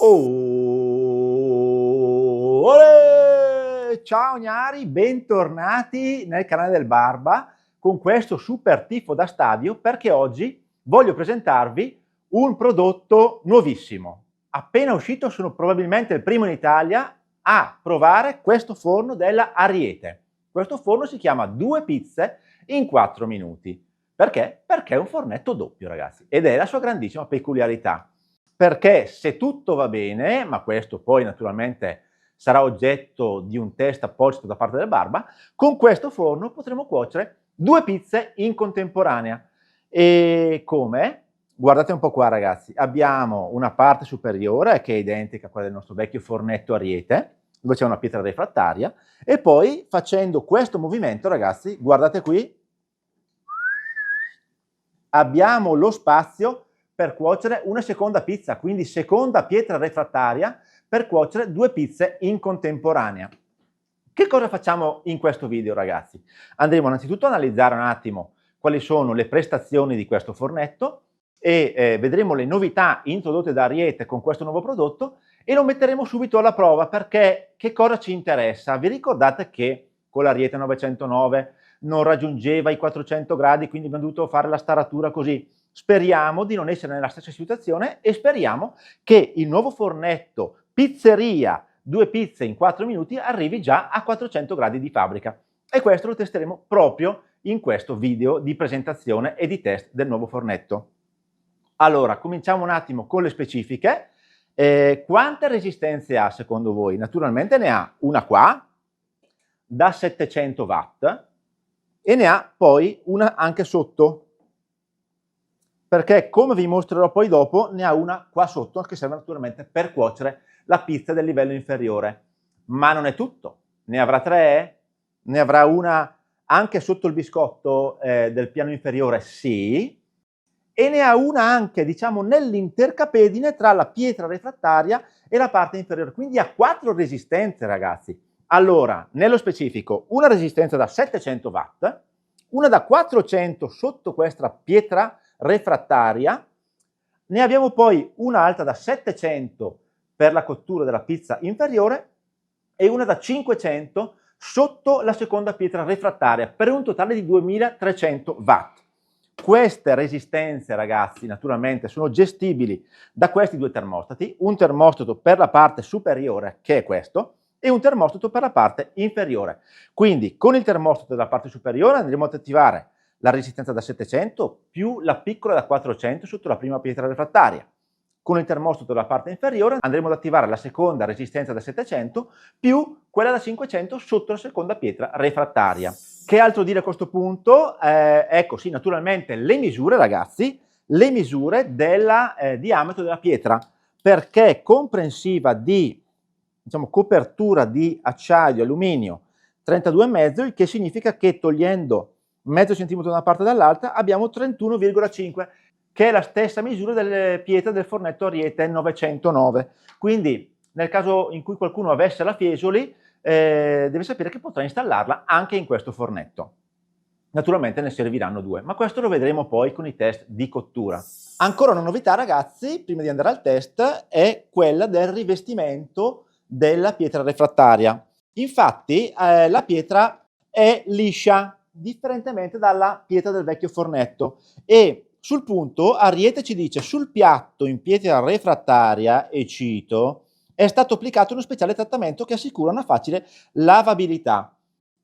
Oh, olè! Ciao Gnari, bentornati nel canale del Barba con questo super tifo da stadio perché oggi voglio presentarvi un prodotto nuovissimo. Appena uscito, sono probabilmente il primo in Italia a provare questo forno della Ariete. Questo forno si chiama 2 pizze in 4 minuti. Perché? Perché è un fornetto doppio, ragazzi, ed è la sua grandissima peculiarità. Perché se tutto va bene, ma questo poi naturalmente sarà oggetto di un test apposito da parte del Barba, con questo forno potremo cuocere 2 pizze in contemporanea. E come? Guardate un po' qua, ragazzi, abbiamo una parte superiore che è identica a quella del nostro vecchio fornetto Ariete, dove c'è una pietra refrattaria, e poi facendo questo movimento, ragazzi, guardate qui, abbiamo lo spazio per cuocere una seconda pizza, quindi seconda pietra refrattaria per cuocere 2 pizze in contemporanea. Che cosa facciamo in questo video, ragazzi? Andremo innanzitutto a analizzare un attimo quali sono le prestazioni di questo fornetto e vedremo le novità introdotte da Ariete con questo nuovo prodotto e lo metteremo subito alla prova perché che cosa ci interessa? Vi ricordate che con l'Ariete 909 non raggiungeva i 400 gradi, quindi abbiamo dovuto fare la staratura così. Speriamo di non essere nella stessa situazione e speriamo che il nuovo fornetto pizzeria 2 pizze in 4 minuti arrivi già a 400 gradi di fabbrica. E questo lo testeremo proprio in questo video di presentazione e di test del nuovo fornetto. Allora, cominciamo un attimo con le specifiche. Quante resistenze ha secondo voi? Naturalmente ne ha una qua, da 700 watt, e ne ha poi una anche sotto, perché come vi mostrerò poi dopo ne ha una qua sotto che serve naturalmente per cuocere la pizza del livello inferiore. Ma non è tutto, ne avrà 3, ne avrà una anche sotto il biscotto del piano inferiore, sì, e ne ha una anche diciamo nell'intercapedine tra la pietra refrattaria e la parte inferiore, quindi ha 4 resistenze, ragazzi. Allora, nello specifico, una resistenza da 700 watt, una da 400 sotto questa pietra refrattaria, ne abbiamo poi un'altra da 700 per la cottura della pizza inferiore e una da 500 sotto la seconda pietra refrattaria, per un totale di 2300 watt. Queste resistenze, ragazzi, naturalmente sono gestibili da questi due termostati, un termostato per la parte superiore, che è questo, e un termostato per la parte inferiore. Quindi con il termostato della parte superiore andremo ad attivare la resistenza da 700 più la piccola da 400 sotto la prima pietra refrattaria. Con il termostato della parte inferiore andremo ad attivare la seconda resistenza da 700 più quella da 500 sotto la seconda pietra refrattaria. Che altro dire a questo punto? Ecco, sì, naturalmente le misure, ragazzi, le misure del diametro della pietra, perché è comprensiva di diciamo, copertura di acciaio, alluminio 32,5, il che significa che togliendo mezzo centimetro da una parte e dall'altra abbiamo 31,5, che è la stessa misura delle pietre del fornetto Ariete 909. Quindi nel caso in cui qualcuno avesse la Fiesoli, deve sapere che potrà installarla anche in questo fornetto. Naturalmente ne serviranno 2, ma questo lo vedremo poi con i test di cottura. Ancora una novità, ragazzi, prima di andare al test, è quella del rivestimento della pietra refrattaria. Infatti la pietra è liscia, differentemente dalla pietra del vecchio fornetto, e sul punto Ariete ci dice: sul piatto in pietra refrattaria, e cito, è stato applicato uno speciale trattamento che assicura una facile lavabilità.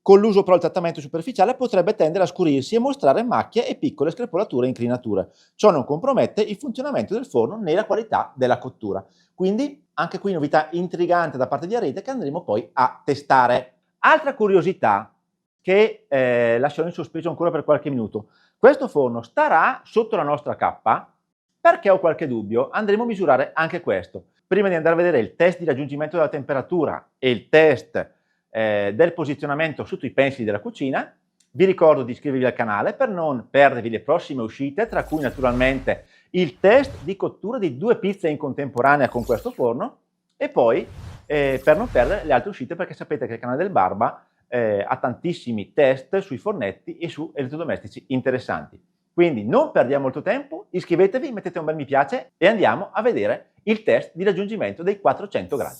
Con l'uso però del trattamento superficiale potrebbe tendere a scurirsi e mostrare macchie e piccole screpolature e incrinature. Ciò non compromette il funzionamento del forno né la qualità della cottura. Quindi anche qui novità intrigante da parte di Ariete che andremo poi a testare. Altra curiosità che lascerò in sospeso ancora per qualche minuto. Questo forno starà sotto la nostra cappa? Perché ho qualche dubbio? Andremo a misurare anche questo. Prima di andare a vedere il test di raggiungimento della temperatura e il test del posizionamento sotto i pensili della cucina, vi ricordo di iscrivervi al canale per non perdervi le prossime uscite, tra cui naturalmente il test di cottura di 2 pizze in contemporanea con questo forno e poi per non perdere le altre uscite, perché sapete che il canale del Barba ha tantissimi test sui fornetti e su elettrodomestici interessanti. Quindi non perdiamo molto tempo, iscrivetevi, mettete un bel mi piace e andiamo a vedere il test di raggiungimento dei 400 gradi.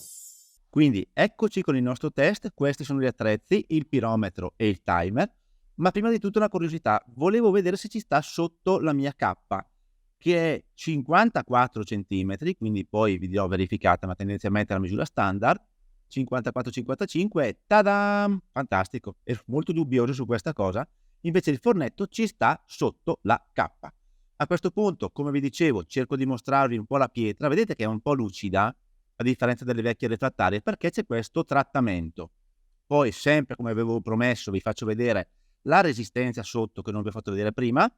Quindi eccoci con il nostro test, questi sono gli attrezzi, il pirometro e il timer, ma prima di tutto una curiosità, volevo vedere se ci sta sotto la mia K, che è 54 cm, quindi poi vi dirò verificata, ma tendenzialmente è la misura standard, 54-55 e tada! Fantastico, ero molto dubbioso su questa cosa, invece il fornetto ci sta sotto la K. A questo punto, come vi dicevo, cerco di mostrarvi un po' la pietra, vedete che è un po' lucida, a differenza delle vecchie refrattarie, perché c'è questo trattamento. Poi, sempre come avevo promesso, vi faccio vedere la resistenza sotto, che non vi ho fatto vedere prima,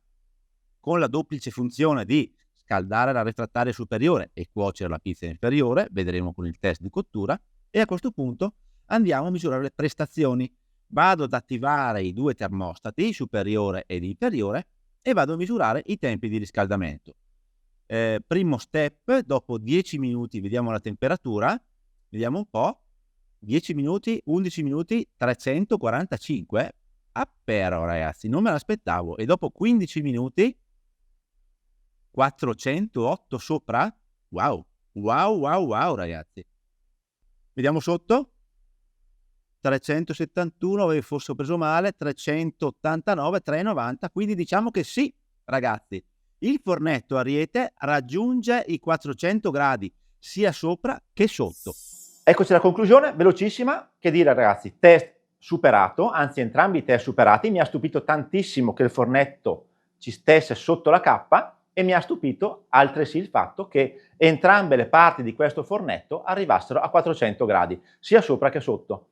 con la duplice funzione di scaldare la refrattaria superiore e cuocere la pizza inferiore, vedremo con il test di cottura, e a questo punto andiamo a misurare le prestazioni. Vado ad attivare i due termostati, superiore ed inferiore, e vado a misurare i tempi di riscaldamento. Primo step, dopo 10 minuti vediamo la temperatura, vediamo un po', 10 minuti, 11 minuti, 345, però ragazzi, non me l'aspettavo, e dopo 15 minuti 408 sopra, wow, wow, wow, wow ragazzi. Vediamo sotto, 371, avevo forse preso male, 389, 390, quindi diciamo che sì, ragazzi, il fornetto Ariete raggiunge i 400 gradi, sia sopra che sotto. Eccoci alla conclusione, velocissima, che dire ragazzi, test superato, anzi entrambi i test superati, mi ha stupito tantissimo che il fornetto ci stesse sotto la K e mi ha stupito altresì il fatto che entrambe le parti di questo fornetto arrivassero a 400 gradi, sia sopra che sotto.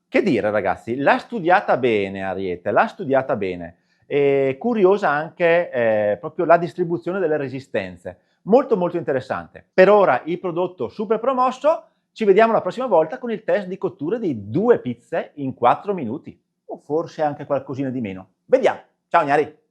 Che dire ragazzi, l'ha studiata bene Ariete, l'ha studiata bene, e curiosa anche proprio la distribuzione delle resistenze, molto molto interessante. Per ora il prodotto super promosso, ci vediamo la prossima volta con il test di cottura di 2 pizze in 4 minuti, o forse anche qualcosina di meno. Vediamo, ciao Gnari!